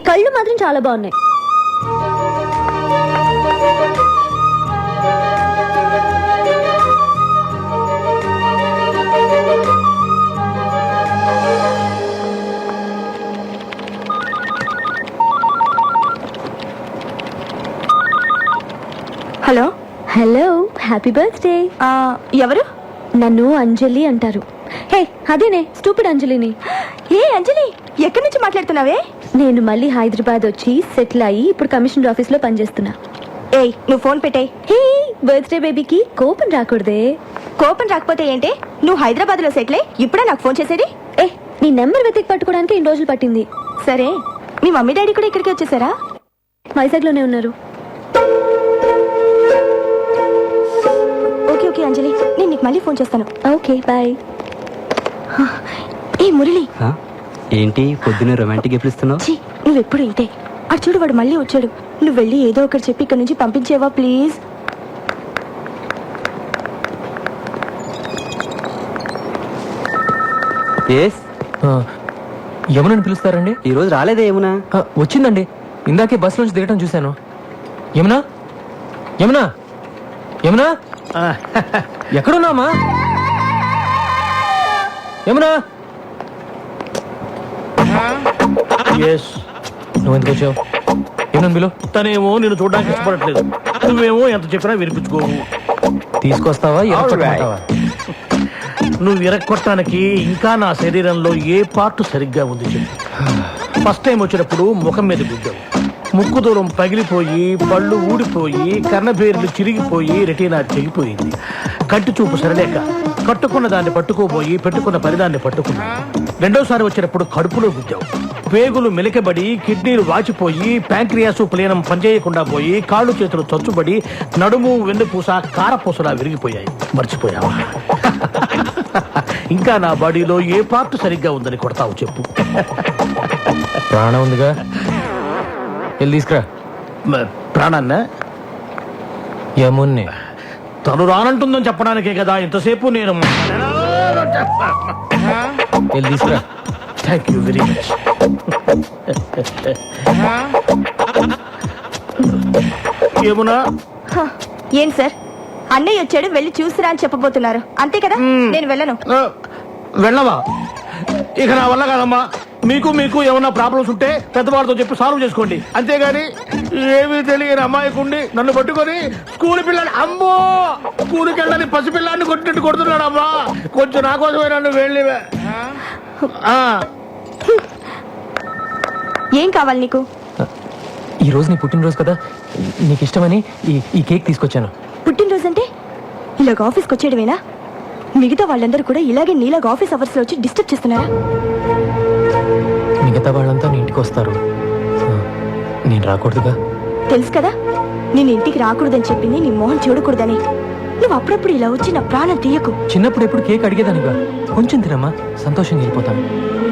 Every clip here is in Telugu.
కళ్ళు మాత్రం చాలా బాగున్నాయి. Hello hello, happy birthday. ఎవరు? నన్ను అంజలి అంటారు. హే, అదేనే స్టూపిడ్ అంజలిని. ఏ అంజలి, ఎక్కడి నుంచి మాట్లాడుతున్నావే? నేను మళ్ళీ హైదరాబాద్ వచ్చి సెటిల్ అయ్యి ఇప్పుడు కమిషనర్ ఆఫీస్ లో పనిచేస్తున్నా. ఏయ్, నువ్వు ఫోన్ పెట్టేయ్. హే, బర్త్డే బేబీకి కోపం రాకూడదే. కోపం రాకపోతే ఏంటి? నువ్వు హైదరాబాద్ లో సెటిల్ అయ్యి ఇప్పుడే నాకు ఫోన్ చేసేది? ఏ, నీ నెంబర్ వెతికి పట్టుకోవడానికి ఇన్ని రోజులు పట్టింది. సరే, మీ మమ్మీ డాడీ కూడా ఇక్కడికి వచ్చేసారా? వైజాగ్ లోనే ఉన్నారు. ఓకే ఓకే అంజలి, నేను నీకు మళ్ళీ ఫోన్ చేస్తాను. Okay, bye. ఏ మురళి, ఏంటి పొద్దున్న రొమాంటిక్ ఎప్పుడు ఛీ, నువ్వెప్పుడు ఇంతే. అటు చూడు, వాడు మళ్ళీ వచ్చాడు. నువ్వు వెళ్ళి ఏదో ఒకటి చెప్పి ఇక్కడ నుంచి పంపించేవా ప్లీజ్? యమునని పిలుస్తారండి? ఈ రోజు రాలేదే యమునా? వచ్చిందండి, ఇందాకే బస్ నుంచి దిగటం చూశాను. యమునా, యమునా, యమునా, ఎక్కడున్నామా? యమునా, నువ్వు ఎందుకు వచ్చావు? ఏమన్నా బిలో? తనేమో నేను చూడడానికి ఇష్టపడట్లేదు, నువ్వేమో ఎంత చెప్పినా వినిపించుకోవు. తీసుకొస్తావా? నువ్వు విరక్కొట్టడానికి ఇంకా నా శరీరంలో ఏ పార్ట్ సరిగ్గా ఉంది చెప్పు. ఫస్ట్ టైం వచ్చినప్పుడు ముఖం మీద గుద్దావు, ముక్కు దూరం పగిలిపోయి, పళ్ళు ఊడిపోయి, కర్ణబేర్లు చిరిగిపోయి, రెటీనా తెగిపోయింది. కంటి చూపు సరలేక కట్టుకున్న దాన్ని పట్టుకోబోయి పెట్టుకున్న పరిదాన్ని పట్టుకున్నా. రెండోసారి వచ్చినప్పుడు కడుపులో గుద్దావు, పేగులు మెలికబడి, కిడ్నీలు వాచిపోయి, ప్యాంక్రియాసు ప్లేనం పనిచేయకుండా పోయి, కాళ్ళు చేతులు చచ్చుబడి, నడుము వెన్నుపూస కారపూసలా విరిగిపోయాయి. మర్చిపోయావా? ఇంకా నా బాడీలో ఏ పార్ట్ సరిగ్గా ఉందని కొడతావు చెప్పు. ప్రాణం ఉందిగా, వెళ్ళి తీసుకురా. ప్రాణాన్న యమున్ని తను రానంటుందని చెప్పడానికే కదా ఇంతసేపు నేను. వెళ్ళి తీసుకురా. Thank you very much. ఏమునా? ఏం సార్, అన్నయ్య వచ్చాడు, వెళ్ళి చూసిరా అని చెప్పబోతున్నారు, అంతే కదా? నేను వెళ్ళను. వెళ్ళవా? ఇక నా వల్ల కాదమ్మా. మీకు ఏమన్నా ప్రాబ్లమ్స్ ఉంటే పెద్దవాళ్ళతో చెప్పి సాల్వ్ చేసుకోండి, అంతేగాని ఏమీ తెలియని అమ్మాయికుండి నన్ను పట్టుకొని స్కూల్ పిల్లని, అమ్మో స్కూల్కి వెళ్ళని పసిపిల్లాన్ని కొట్టినట్టు కొడుతున్నాడు అమ్మా. కొంచెం నా కోసమే నన్ను వెళ్ళివే. ఏం కావాలి నీకు? ఈ రోజు నీ పుట్టినరోజు కదా, నీకు ఇష్టమని ఈ కేక్ తీసుకొచ్చాను. పుట్టినరోజు అంటే ఇలాగ ఆఫీస్కి వచ్చేయడమేనా? మిగతా వాళ్ళందరూ కూడా ఇలాగే నీలాగా ఆఫీస్ అవర్స్ లో వచ్చి డిస్టర్బ్ చేస్తున్నారా? మిగతా వాళ్ళంతా నీ ఇంటికి వస్తారు, నేను రాకూడదుగా? తెలుసు కదా, నేను ఇంటికి రాకూడదని చెప్పింది నీ మొహం చూడకూడదని. నువ్వు అప్పుడప్పుడు ఇలా వచ్చి నా ప్రాణం తీయకు. చిన్నప్పుడు ఎప్పుడు కేక్ అడిగేదానిగా, కొంచెం తినమ్మా, సంతోషంగా వెళ్ళిపోతాను.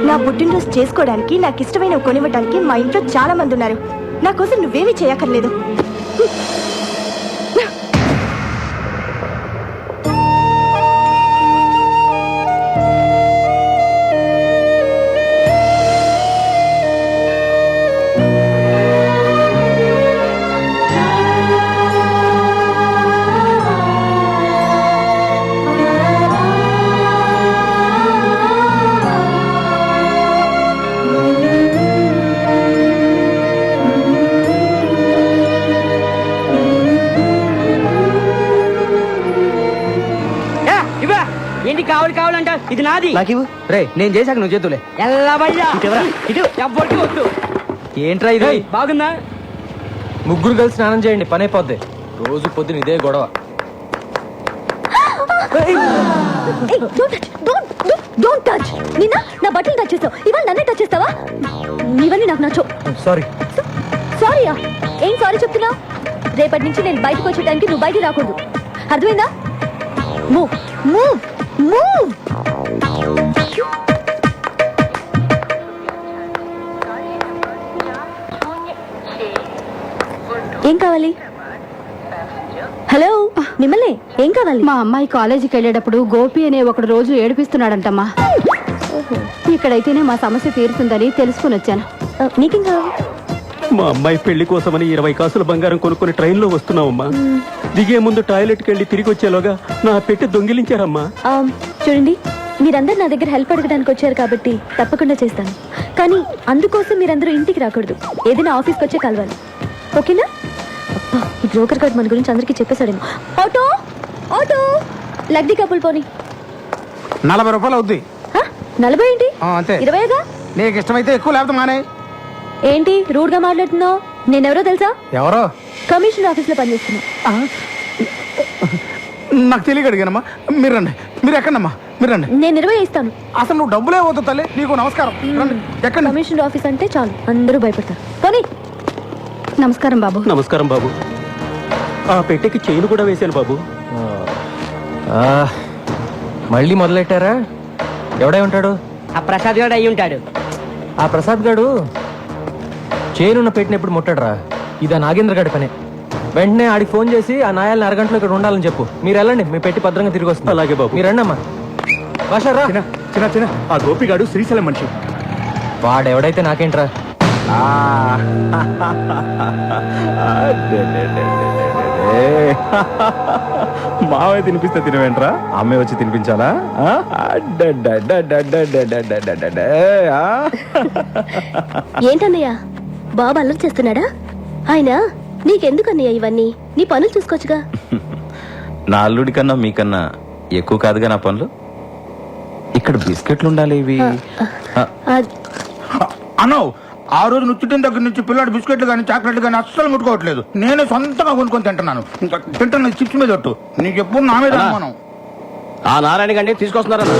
నా పుట్టినరోజు చేసుకోవడానికి, నాకు ఇష్టమైన కొనివ్వడానికి మా ఇంట్లో చాలా మంది ఉన్నారు. నా కోసం నువ్వేమీ చేయక్కర్లేదు. ఏంటి కావాలంట? ఇది నాది. రే, నేను చేశాక నువ్వు చేతులే. ఏంట్రా ఇది? బాగుందా? ముగ్గురు కలిసి స్నానం చేయండి, పని అయిపోద్ది. రోజు పొద్దున ఇదే గొడవ. నిన్న నా బట్టలు టచ్ చేస్తావు, ఇవాళ నన్నే టచ్ చేస్తావా? ఇవన్నీ నాకు నచ్చవు. సారీ. సారీయా? ఏం సారీ చెప్తున్నావు? రేపటి నుంచి నేను బయటకు వచ్చేటానికి నువ్వు బయటికి రాకూడదు, అర్థమైందా? Move move move. ఏం కావాలి? హలో, మిమ్మల్ని ఏం కావాలి? మా అమ్మాయి కాలేజీకి వెళ్ళేటప్పుడు గోపి అనే ఒకడు రోజు ఏడిపిస్తున్నాడంటమ్మా. ఇక్కడైతేనే మా సమస్య తీరుతుందని తెలుసుకుని వచ్చాను. నీకేం కావాలి? మా అమ్మాయి పెళ్లి కోసమని 20 కాసుల బంగారం కొనుక్కుని ట్రైన్లో వస్తున్నావమ్మా. దిగే ముందు టాయిలెట్కి వెళ్ళి తిరిగి వచ్చేలోగా నా పెట్టి దొంగిలించారమ్మా. చూడండి, మీరందరూ నా దగ్గర హెల్ప్ అడగడానికి వచ్చారు కాబట్టి తప్పకుండా చేస్తాను. కానీ అందుకోసం మీరందరూ ఇంటికి రాకూడదు, ఏదైనా ఆఫీస్కి వచ్చే కలవాలి. ఓకేనా? అబ్బా, ఈ బ్రోకర్ గారు మన గురించి అందరికీ చెప్పేశాడేమో. ఆటో ఆటో లగ్డీ కప్పులు పోనీ. 40 రూపాయలు అవుద్ది. 40 ఏంటి? అంతే. 20గా? నీకు ఇష్టమైతే ఎక్కువ లేకపోతే మానే. ఏంటి రూడ్ గా మాట్లాడుతున్నావు? నేనెవరో తెలుసా? ఎవరో కమిషన్ ఆఫీస్ లో పనిచేస్తున్నా. నాకు తెలియక అడిగానమ్మా. మీరు రండి. మీరు ఎక్కడమ్మా? మీరు రండి. నేను 20 ఇస్తాను. అసలు నువ్వు డబ్బులే వద్దు తల్లి, నీకు నమస్కారం. రండి. ఎక్కడ? కమిషన్ ఆఫీస్ అంటే చాలు అందరూ భయపడతారు. పోనీ. నమస్కారం బాబు. నమస్కారం బాబు. ఆ పెట్టెకి చైన్ కూడా వేశాను బాబు. మళ్ళీ మొదలెట్టారా? ఎవడై ఉంటాడు? ఆ ప్రసాద్ గారు అయి ఉంటాడు. ఆ ప్రసాద్ గాడు చేనున్న పెట్టిన ఎప్పుడు ముట్టాడరా? ఇదా నాగేంద్ర గాడి పనే. వెంటనే ఆడికి ఫోన్ చేసి ఆ నాయాలని అరగంటలో ఇక్కడ ఉండాలని చెప్పు. మీరు వెళ్ళండి, మీ పెట్టి భద్రంగా తిరిగి వస్తుంది. అలాగే బాబు. మీరు రండి అమ్మా. భాషరా చిన్న ఆ గోపిగాడు శ్రీశైలం మనిషి. వాడెవడైతే నాకేంట్రా? మావే తినిపిస్తే తినవేంట్రా? అమ్మే వచ్చి తినిపించాలా? ఏంటన్నయ్య బాబు అల్లరి చేస్తున్నాడా? ఆయన నీకెందుకన్నయ్య ఇవన్నీ? నీ పనులు చూసుకోవచ్చుగా. నా అల్లుడి కన్నా మీకన్నా ఎక్కువ కాదుగా నా పనులు. ఇక్కడ బిస్కెట్లు ఉండాలి. ఇవి అన్నో, ఆ రోజు నుచ్చిటిన దగ్గర నుంచి పిల్లాడు బిస్కెట్లు కానీ చాక్లెట్లు కానీ అస్సలు ముట్టుకోవట్లేదు. నేనే సొంతంగా కొనుక్కొని తింటున్నాను. ఇంకా తింటున్నది చిప్స్ మీద ఒట్టు. నీకు ఎప్పుడు నా మీద అనుమానం. ఆ నారాయణ గండి తీసుకొస్తున్నారన్న.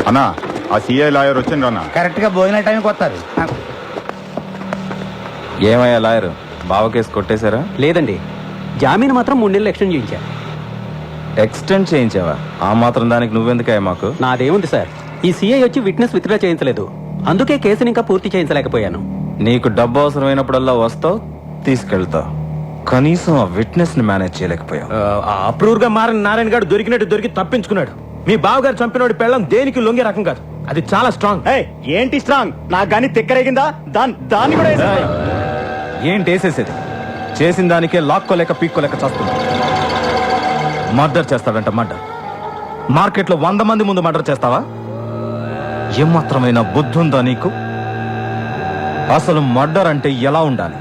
అన్నా, ఆ సిఐ లాయర్ వచ్చిండ్రు అన్న. కరెక్ట్ గా భోజన టైంకి వస్తారు. ఏమయ్యా లాయర్, బావ కేసు కొట్టేశారా? లేదండి, జామీన్ మాత్రం 3 నెలలు ఎక్స్టెండ్ చేయించా. ఎక్స్టెండ్ చేయించావా? ఆ మాత్రం దానికి నువ్వెందుకయ్యా మాకు? నాదేముంది సార్, ఈ సిఐ వచ్చి విట్నెస్ విత్డ్రా చేయించలేదు, అందుకే కేసుని ఇంకా పూర్తి చేయించలేకపోయాను. నీకు డబ్బు అవసరమైనప్పుడల్లా వస్తావు, తీసుకెళ్తావు. కనీసం ఆ విట్నెస్ ని మేనేజ్ చేయలేకపోయావు. అప్రూవ్ గా మారిన నారాయణ గారు దొరికినట్టు దొరికి తప్పించుకున్నాడు. మీ బావగారు చంపినోడి పెళ్ళం దేనికి లొంగే రకం కాదు, అది చాలా స్ట్రాంగ్. ఏంటి స్ట్రాంగ్? నాకు గానీ తిక్కరేగిందా? దాన్ని కూడా ఏంటి వేసేసేది? చేసిన దానికే లాక్కోలేక పీక్కోలేక చేస్తున్నా. మర్డర్ చేస్తాడంట, మర్డర్. మార్కెట్లో 100 మంది ముందు మర్డర్ చేస్తావా? ఏమాత్రమైన బుద్ధి ఉందా నీకు? అసలు మర్డర్ అంటే ఎలా ఉండాలి?